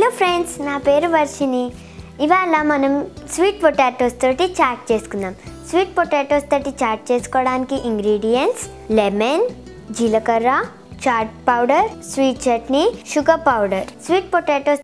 Hello friends, నా పేరు వర్షిని. ఇవాళ మనం స్వీట్ పొటాటోస్ తోటి చాట్ చేసుకుందాం. స్వీట్ పొటాటోస్ తోటి చాట్ చేసుకోవడానికి ఇంగ్రీడియంట్స్ లెమన్, జీలకర్ర, chaat powder, sweet chutney, sugar powder. Sweet potatoes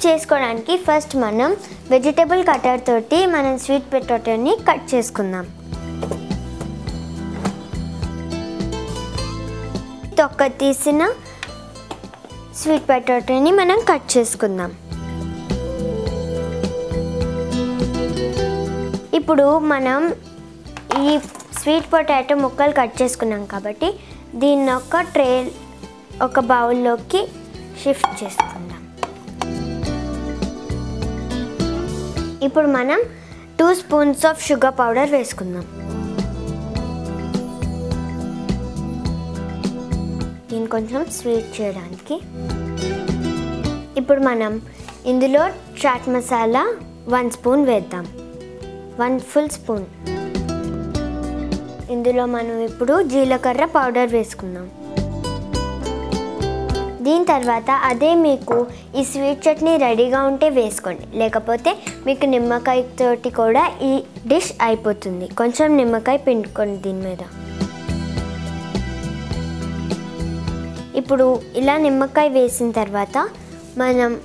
చేసుకోవడానికి ఫస్ట్ మనం వెజిటబుల్ కటర్ తోటి మనం స్వీట్ పొటాటోని కట్ చేసుకుందాం. తొక్క తీసిన స్వీట్ పొటాటోని మనం కట్ చేసుకుందాం. ఇప్పుడు మనం ఈ స్వీట్ పొటాటో ముక్కలు కట్ చేసుకున్నాం కాబట్టి దీన్ని ఒక బౌల్లోకి షిఫ్ట్ చేసుకుందాం. ఇప్పుడు మనం 2 స్పూన్స్ ఆఫ్ షుగర్ పౌడర్ వేసుకుందాం. దీన్ని కొంచెం స్వీట్ చేయడానికి. ఇప్పుడు ఇందులో చాట్ మసాలా 1 స్పూన్ వేద్దాం. 1 ఫుల్ స్పూన్. ఇందులో మనం ఇప్పుడు జీలకర్ర పౌడర్ వేసుకుందాం. దీని తర్వాత అదే మీకు ఈ స్వీట్ చట్నీ రెడీగా ఉంటే వేసుకోండి, లేకపోతే మీకు నిమ్మకాయ తోటి కూడా ఈ డిష్ అయిపోతుంది. కొంచెం నిమ్మకాయ పిండుకోండి దీని మీద. ఇప్పుడు ఇలా నిమ్మకాయ వేసిన తర్వాత మనం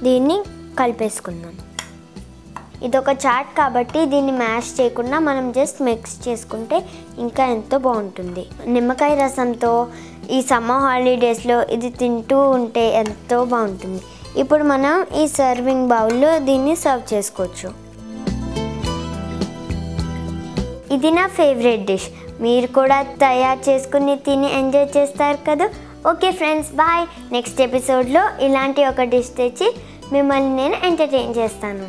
దీన్ని కలిపేసుకుందాం. ఇదొక చాట్ కాబట్టి దీన్ని మ్యాష్ చేయకుండా మనం జస్ట్ మిక్స్ చేసుకుంటే ఇంకా ఎంతో బాగుంటుంది. నిమ్మకాయ రసంతో ఈ సమ్మర్ హాలిడేస్లో ఇది తింటూ ఉంటే ఎంతో బాగుంటుంది. ఇప్పుడు మనం ఈ సర్వింగ్ బౌల్లో దీన్ని సర్వ్ చేసుకోవచ్చు. ఇది నా ఫేవరెట్ డిష్. మీరు కూడా తయారు చేసుకుని తిని ఎంజాయ్ చేస్తారు కదా. Okay friends, bye. నెక్స్ట్ ఎపిసోడ్లో ఇలాంటి ఒక డిష్ తెచ్చి మిమ్మల్ని నేను ఎంటర్టైన్ చేస్తాను.